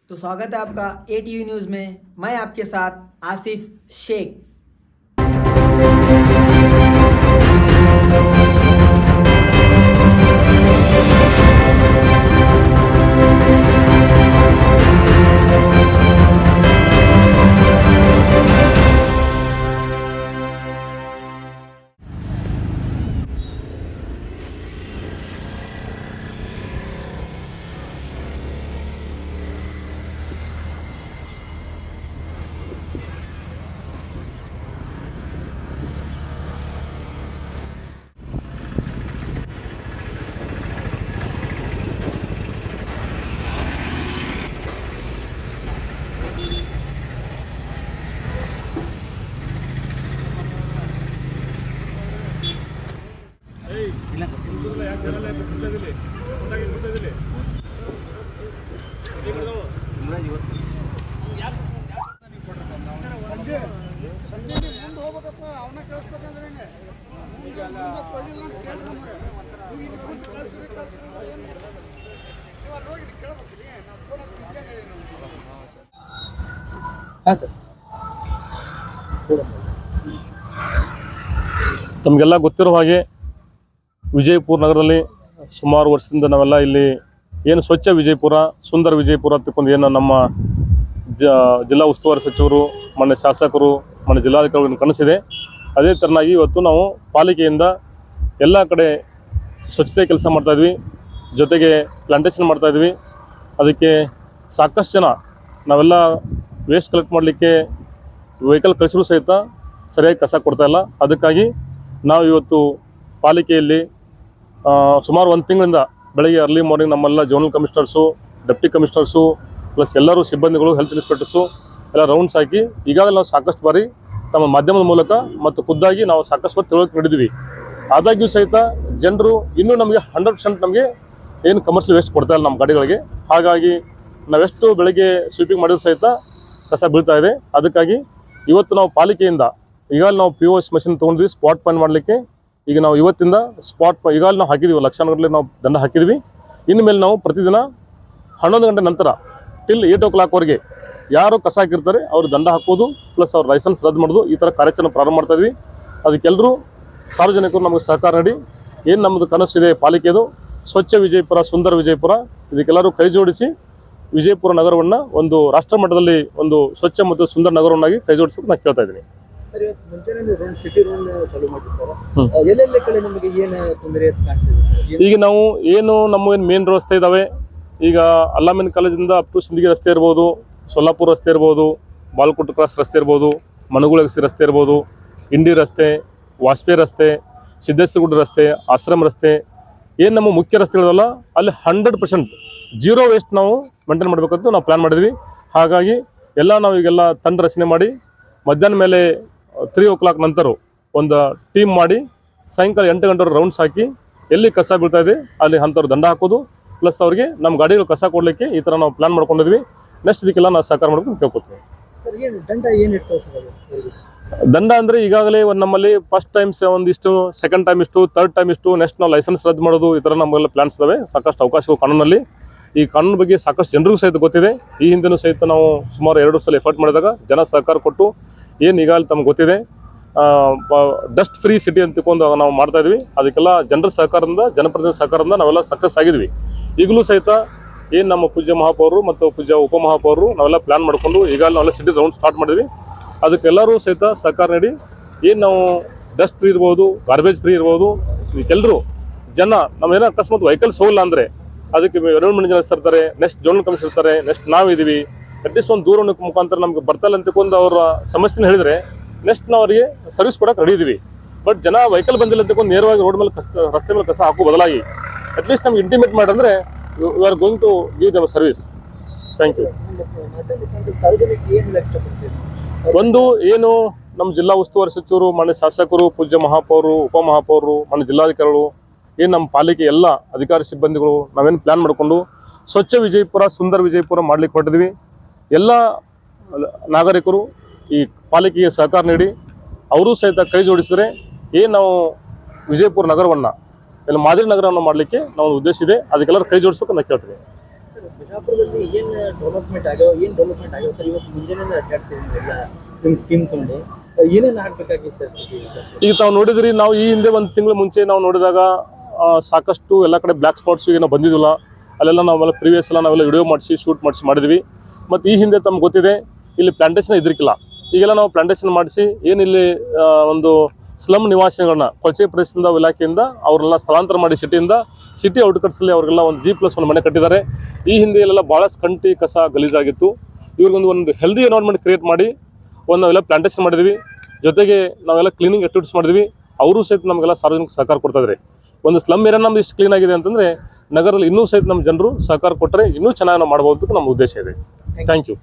तो स्वागत है आपका ATV न्यूज़ में। मैं आपके साथ आसिफ शेख। ತಮಗೆಲ್ಲ ಗೊತ್ತಿರೋ ಹಾಗೆ ವಿಜಯಪುರ ನಗರದಲ್ಲಿ ಸುಮಾರು ವರ್ಷದಿಂದ ನಾವೆಲ್ಲ ಇಲ್ಲಿ ಏನು ಸ್ವಚ್ಛ ವಿಜಯಪುರ ಸುಂದರ ವಿಜಯಪುರ ಅಂತಕೊಂಡು ಏನು ನಮ್ಮ ಜಿಲ್ಲಾ ಉಸ್ತುವಾರಿ ಸಚಿವರು ಮಾನ್ಯ ಶಾಸಕರು ಮಾನ್ಯ ಜಿಲ್ಲಾಧಿಕಾರಿಗಳು ಕನಸಿದೆ. ಅದೇ ಥರನಾಗಿ ಇವತ್ತು ನಾವು ಪಾಲಿಕೆಯಿಂದ ಎಲ್ಲ ಕಡೆ ಸ್ವಚ್ಛತೆ ಕೆಲಸ ಮಾಡ್ತಾಯಿದ್ವಿ, ಜೊತೆಗೆ ಪ್ಲಾಂಟೇಷನ್ ಮಾಡ್ತಾಯಿದ್ವಿ. ಅದಕ್ಕೆ ಸಾಕಷ್ಟು ಜನ ನಾವೆಲ್ಲ ವೇಸ್ಟ್ ಕಲೆಕ್ಟ್ ಮಾಡಲಿಕ್ಕೆ ವೆಹಿಕಲ್ ಕಳಿಸಿದ್ರು ಸಹಿತ ಸರಿಯಾಗಿ ಕಸ ಕೊಡ್ತಾಯಿಲ್ಲ. ಅದಕ್ಕಾಗಿ ನಾವು ಇವತ್ತು ಪಾಲಿಕೆಯಲ್ಲಿ ಸುಮಾರು ಒಂದು ತಿಂಗಳಿಂದ ಬೆಳಗ್ಗೆ ಅರ್ಲಿ ಮಾರ್ನಿಂಗ್ ನಮ್ಮೆಲ್ಲ zonal commissioners, deputy commissioners plus ಎಲ್ಲರೂ ಸಿಬ್ಬಂದಿಗಳು, ಹೆಲ್ತ್ ಇನ್ಸ್ಪೆಕ್ಟರ್ಸು ಎಲ್ಲ ರೌಂಡ್ಸ್ ಹಾಕಿ ಈಗಾಗಲೇ ನಾವು ಸಾಕಷ್ಟು ಬಾರಿ ತಮ್ಮ ಮಾಧ್ಯಮದ ಮೂಲಕ ಮತ್ತು ಖುದ್ದಾಗಿ ನಾವು ಸಾಕಷ್ಟು ಹೊತ್ತು ತಿಳುವಳಿಕೆ ನೀಡಿದ್ವಿ. ಆದಾಗ್ಯೂ ಸಹಿತ ಜನರು ಇನ್ನೂ ನಮಗೆ 100% ನಮಗೆ ಏನು ಕಮರ್ಷಿಯಲ್ ವೇಸ್ಟ್ ಕೊಡ್ತಾ ಇಲ್ಲ ನಮ್ಮ ಗಾಡಿಗಳಿಗೆ. ಹಾಗಾಗಿ ನಾವೆಷ್ಟು ಬೆಳಗ್ಗೆ ಸ್ವೀಪಿಂಗ್ ಮಾಡಿದ್ರು ಸಹಿತ ಕಸ ಬೀಳ್ತಾ ಇದೆ. ಅದಕ್ಕಾಗಿ ಇವತ್ತು ನಾವು ಪಾಲಿಕೆಯಿಂದ ಈಗಾಗಲೇ ನಾವು POS ಮಷಿನ್ ತೊಗೊಂಡ್ವಿ ಸ್ಪಾಟ್ ಪಾಯಿಂಟ್ ಮಾಡಲಿಕ್ಕೆ. ಈಗ ನಾವು ಇವತ್ತಿಂದ ಈಗಾಗಲೇ ನಾವು ಹಾಕಿದ್ವಿ, ಲಕ್ಷಾನುಗಟ್ಟಲೆ ನಾವು ದಂಡ ಹಾಕಿದ್ವಿ. ಇನ್ಮೇಲೆ ನಾವು ಪ್ರತಿದಿನ 11 ಗಂಟೆ ನಂತರ ಟಿಲ್ 8 o'clockವರೆಗೆ ಯಾರು ಕಸ ಹಾಕಿರ್ತಾರೆ ಅವ್ರು ದಂಡ ಹಾಕೋದು ಪ್ಲಸ್ ಅವ್ರ ಲೈಸೆನ್ಸ್ ರದ್ದು ಮಾಡೋದು, ಈ ಥರ ಕಾರ್ಯಾಚರಣೆ ಪ್ರಾರಂಭ ಮಾಡ್ತಾಯಿದ್ವಿ. ಅದಕ್ಕೆಲ್ಲರೂ ಸಾರ್ವಜನಿಕರು ನಮಗೆ ಸಹಕಾರ ನೀಡಿ ಏನು ನಮ್ಮದು ಕನಸಿದೆ ಪಾಲಿಕೆದು ಸ್ವಚ್ಛ ವಿಜಯಪುರ ಸುಂದರ ವಿಜಯಪುರ, ಇದಕ್ಕೆಲ್ಲರೂ ಕೈ ಜೋಡಿಸಿ ವಿಜಯಪುರ ನಗರವನ್ನು ಒಂದು ರಾಷ್ಟ್ರ ಮಟ್ಟದಲ್ಲಿ ಒಂದು ಸ್ವಚ್ಛ ಮತ್ತು ಸುಂದರ ನಗರವನ್ನಾಗಿ ಕೈ ಜೋಡಿಸಬೇಕು ನಾನು ಕೇಳ್ತಾ ಇದ್ದೀನಿ. ಈಗ ನಾವು ಏನು ನಮ್ಮ ಮೇನ್ ರಸ್ತೆ ಇದ್ದಾವೆ, ಈಗ ಅಲ್ಲಾಮಿನ್ ಕಾಲೇಜಿಂದ ಅಪ್ ಟು ಸಿಂದಗಿ ರಸ್ತೆ ಇರ್ಬೋದು, ಸೊಲ್ಲಾಪುರ ರಸ್ತೆ ಇರ್ಬೋದು, ಬಾಲ್ಕೋಟ್ ಕ್ರಾಸ್ ರಸ್ತೆ ಇರ್ಬೋದು, ಮನಗುಳಗಸಿ ರಸ್ತೆ ಇರ್ಬೋದು, ಇಂಡಿ ರಸ್ತೆ, ವಾಜಪೇಯಿ ರಸ್ತೆ, ಸಿದ್ದೇಶ್ವರಗುಡ್ಡ ರಸ್ತೆ, ಆಶ್ರಮ ರಸ್ತೆ, ಏನು ನಮ್ಮ ಮುಖ್ಯ ರಸ್ತೆಗಳಲ್ಲ ಅಲ್ಲಿ 100% ಜೀರೋ ವೇಸ್ಟ್ ನಾವು ಮೇಂಟೈನ್ ಮಾಡಬೇಕಂತ ನಾವು ಪ್ಲ್ಯಾನ್ ಮಾಡಿದ್ವಿ. ಹಾಗಾಗಿ ಎಲ್ಲ ನಾವು ಈಗೆಲ್ಲ ತಂಡ ರಚನೆ ಮಾಡಿ ಮಧ್ಯಾಹ್ನ ಮೇಲೆ 3 o'clock ನಂತರ ಒಂದು ಟೀಮ್ ಮಾಡಿ ಸಾಯಂಕಾಲ 8 ಗಂಟೆ ರೌಂಡ್ಸ್ ಹಾಕಿ ಎಲ್ಲಿ ಕಸ ಬೀಳ್ತಾ ಇದೆ ಅಲ್ಲಿ ಅಂಥವ್ರು ದಂಡ ಹಾಕೋದು ಪ್ಲಸ್ ಅವ್ರಿಗೆ ನಮ್ಮ ಗಾಡಿಗಳು ಕಸ ಕೊಡಲಿಕ್ಕೆ ಈ ಥರ ನಾವು ಪ್ಲ್ಯಾನ್ ಮಾಡ್ಕೊಂಡಿದ್ವಿ. ನೆಕ್ಸ್ಟ್ ಇದಕ್ಕೆಲ್ಲ ನಾವು ಸಹಕಾರ ಮಾಡ್ಕೊಂಡು ಕೇಳ್ಕೊತೀವಿ. ದಂಡ ಅಂದರೆ ಈಗಾಗಲೇ ನಮ್ಮಲ್ಲಿ ಫಸ್ಟ್ ಟೈಮ್ಸ್ ಒಂದಿಷ್ಟು, ಸೆಕೆಂಡ್ ಟೈಮ್ ಇಷ್ಟು, ಥರ್ಡ್ ಟೈಮ್ ಇಷ್ಟು, ನೆಕ್ಸ್ಟ್ ನಾವು ಲೈಸೆನ್ಸ್ ರದ್ದು ಮಾಡೋದು, ಈ ಥರ ನಮಗೆಲ್ಲ ಪ್ಲಾನ್ಸ್ ಇದ್ದಾವೆ. ಸಾಕಷ್ಟು ಅವಕಾಶಗಳು ಕಾನೂನಲ್ಲಿ. ಈ ಕಾನೂನು ಬಗ್ಗೆ ಸಾಕಷ್ಟು ಜನರಿಗೂ ಸಹಿತ ಗೊತ್ತಿದೆ. ಈ ಹಿಂದೆನೂ ಸಹಿತ ನಾವು ಸುಮಾರು 2 ಸಲ ಎಫರ್ಟ್ ಮಾಡಿದಾಗ ಜನ ಸಹಕಾರ ಕೊಟ್ಟು ಏನು ಈಗಾಗಲೇ ತಮ್ಗೆ ಗೊತ್ತಿದೆ ಡಸ್ಟ್ ಫ್ರೀ ಸಿಟಿ ಅಂತ ತಿಳ್ಕೊಂಡು ನಾವು ಮಾಡ್ತಾಯಿದ್ವಿ. ಅದಕ್ಕೆಲ್ಲ ಜನರ ಸಹಕಾರದಿಂದ, ಜನಪ್ರತಿನಿಧಿ ಸಹಕಾರದಿಂದ ನಾವೆಲ್ಲ ಸಕ್ಸಸ್ ಆಗಿದ್ವಿ. ಈಗಲೂ ಸಹಿತ ಏನು ನಮ್ಮ ಪೂಜ್ಯ ಮಹಾಪೌರರು ಮತ್ತು ಪೂಜ್ಯ ಉಪಮಹಾಪೌರರು ನಾವೆಲ್ಲ ಪ್ಲ್ಯಾನ್ ಮಾಡಿಕೊಂಡು ಈಗಾಗಲೇ ನಾವೆಲ್ಲ ಸಿಟಿ ರೌಂಡ್ ಸ್ಟಾರ್ಟ್ ಮಾಡಿದ್ವಿ. ಅದಕ್ಕೆಲ್ಲರೂ ಸಹಿತ ಸಹಕಾರ ನೀಡಿ ಏನು ನಾವು ಡಸ್ಟ್ ಫ್ರೀ ಇರ್ಬೋದು, ಗಾರ್ಬೇಜ್ ಫ್ರೀ ಇರ್ಬೋದು, ಇದಕ್ಕೆಲ್ಲರೂ ಜನ ನಮ್ಮೇನೋ ಅಕಸ್ಮಾತ್ ವೆಹಿಕಲ್ಸ್ ಹೋಗಲ್ಲ ಅಂದರೆ ಅದಕ್ಕೆ ಎನ್ವಿರಾನ್ಮೆಂಟ್ ಇಂಜಿನಿಯರ್ಸ್ ಇರ್ತಾರೆ, ನೆಕ್ಸ್ಟ್ ಜೋನಲ್ ಕಮಿಷನರ್ ಇರ್ತಾರೆ, ನೆಕ್ಸ್ಟ್ ನಾವಿದ್ದೀವಿ. ಅಟ್ಲೀಸ್ಟ್ ಒಂದು ದೂರ ಮುಖಾಂತರ ನಮ್ಗೆ ಬರ್ತಾಯಿಲ್ಲ ಅಂತ ತಿಳ್ಕೊಂಡು ಅವರ ಸಮಸ್ಯೆನ ಹೇಳಿದರೆ ನೆಕ್ಸ್ಟ್ ನಾವು ಅವರಿಗೆ ಸರ್ವಿಸ್ ಕೊಡೋಕೆ ರೆಡಿ ಇದ್ದೀವಿ. ಬಟ್ ಜನ ವೆಹಿಕಲ್ ಬಂದಿಲ್ಲ ಅಂತ ತಿಳ್ಕೊಂಡು ನೇರವಾಗಿ ರೋಡ್ ಮೇಲೆ ರಸ್ತೆ ಮೇಲೆ ಕಸ ಹಾಕೋ ಬದಲಾಗಿ ಅಟ್ಲೀಸ್ಟ್ ನಮ್ಗೆ ಇಂಟಿಮೇಟ್ ಮಾಡಂದರೆ you are going to give them service. Thank you. ಒಂದು ಏನು ನಮ್ಮ ಜಿಲ್ಲಾ ಉಸ್ತುವಾರಿ ಸಚಿವರು, ಮಾನ್ಯ ಶಾಸಕರು, ಪೂಜ್ಯ ಮಹಾಪೌರರು, ಉಪಮಹಾಪೌರರು, ಮಾನ್ಯ ಜಿಲ್ಲಾಧಿಕಾರಿಗಳು, ಏನು ನಮ್ಮ ಪಾಲಿಕೆ ಎಲ್ಲ ಅಧಿಕಾರಿ ಸಿಬ್ಬಂದಿಗಳು ನಾವೇನು ಪ್ಲ್ಯಾನ್ ಮಾಡಿಕೊಂಡು ಸ್ವಚ್ಛ ವಿಜಯಪುರ ಸುಂದರ ವಿಜಯಪುರ ಮಾಡಲಿಕ್ಕೆ ಹೊರಟಿದ್ವಿ. ಎಲ್ಲ ನಾಗರಿಕರು ಈ ಪಾಲಿಕೆಗೆ ಸಹಕಾರ ನೀಡಿ ಅವರೂ ಸಹಿತ ಕೈ ಜೋಡಿಸಿದರೆ ಏನು ನಾವು ವಿಜಯಪುರ ನಗರವನ್ನು ಎಲ್ಲ ಮಾದರಿ ನಗರವನ್ನು ಮಾಡಲಿಕ್ಕೆ ನಾವು ಉದ್ದೇಶ ಇದೆ. ಅದಕ್ಕೆಲ್ಲರೂ ಕೈ ಜೋಡಿಸ್ಬೇಕು ಅಂತ ಕೇಳ್ತೀವಿ. ಶಾಪುರದಲ್ಲಿ ಏನು ಡೆವಲಪ್ಮೆಂಟ್ ಆಗ್ಯಾವ ಸರ್? ಇವತ್ತು ಮುಂಜಾನೆ ಅಡ್ಡಾಡ್ತಿದ್ದೀವಿ ಎಲ್ಲ ನಿಮ್ಮ ಟೀಮ್ ತಗೊಂಡು, ಏನೇನು ಆಗ್ಬೇಕಾಗಿತ್ತು ಸರ್? ಈಗ ತಾವು ನೋಡಿದ್ರಿ, ನಾವು ಈ ಹಿಂದೆ ಒಂದು ತಿಂಗಳ ಮುಂಚೆ ನಾವು ನೋಡಿದಾಗ ಸಾಕಷ್ಟು ಎಲ್ಲ ಕಡೆ ಬ್ಲ್ಯಾಕ್ ಸ್ಪಾಟ್ಸ್ ಏನೋ ಬಂದಿದ್ದಿಲ್ಲ, ಅಲ್ಲೆಲ್ಲ ನಾವೆಲ್ಲ ಪ್ರೀವಿಯಸ್ ಎಲ್ಲ ನಾವೆಲ್ಲ ವಿಡಿಯೋ ಮಾಡಿಸಿ ಶೂಟ್ ಮಾಡಿದ್ವಿ. ಮತ್ತು ಈ ಹಿಂದೆ ತಮ್ಗೆ ಗೊತ್ತಿದೆ, ಇಲ್ಲಿ ಪ್ಲಾಂಟೇಶನ್ ಇದ್ರಿಕಿಲ್ಲ. ಈಗೆಲ್ಲ ನಾವು ಪ್ಲಾಂಟೇಶನ್ ಮಾಡಿಸಿ ಏನಿಲ್ಲಿ ಒಂದು ಸ್ಲಮ್ ನಿವಾಸಿಗಳನ್ನ ಕೊಚ್ಚೆ ಪ್ರದೇಶದಿಂದ ಇಲಾಖೆಯಿಂದ ಅವ್ರನ್ನೆಲ್ಲ ಸ್ಥಳಾಂತರ ಮಾಡಿ ಸಿಟಿ ಔಟ್ಕಟ್ಸಲ್ಲಿ ಅವ್ರಿಗೆಲ್ಲ ಒಂದು G+1 ಮನೆ ಕಟ್ಟಿದ್ದಾರೆ. ಈ ಹಿಂದೆ ಇಲ್ಲೆಲ್ಲ ಭಾಳಷ್ಟು ಕಂಟಿ ಕಸ ಗಲೀಜಾಗಿತ್ತು. ಇವ್ರಿಗೊಂದು ಹೆಲ್ದಿ ಎನ್ವೈರ್ಮೆಂಟ್ ಕ್ರಿಯೇಟ್ ಮಾಡಿ ನಾವೆಲ್ಲ ಪ್ಲಾಂಟೇಶನ್ ಮಾಡಿದ್ವಿ. ಜೊತೆಗೆ ನಾವೆಲ್ಲ ಕ್ಲೀನಿಂಗ್ ಆಕ್ಟಿವಿಟೀಸ್ ಮಾಡಿದ್ವಿ. ಅವರು ಸಹಿತ ನಮಗೆಲ್ಲ ಸಾರ್ವಜನಿಕ ಸಹಕಾರ ಕೊಡ್ತಾಯಿದ್ದಾರೆ. ಒಂದು ಸ್ಲಮ್ ಏರಿಯಾ ನಮ್ದು ಇಷ್ಟು ಕ್ಲೀನ್ ಆಗಿದೆ ಅಂತಂದರೆ ನಗರದಲ್ಲಿ ಇನ್ನೂ ಸಹಿತ ನಮ್ಮ ಜನರು ಸಹಕಾರ ಕೊಟ್ಟರೆ ಇನ್ನೂ ಚೆನ್ನಾಗಿ ನಾವು ಮಾಡ್ಬೋದು ಅಂತ ನಮ್ಮ ಉದ್ದೇಶ ಇದೆ. Thank you.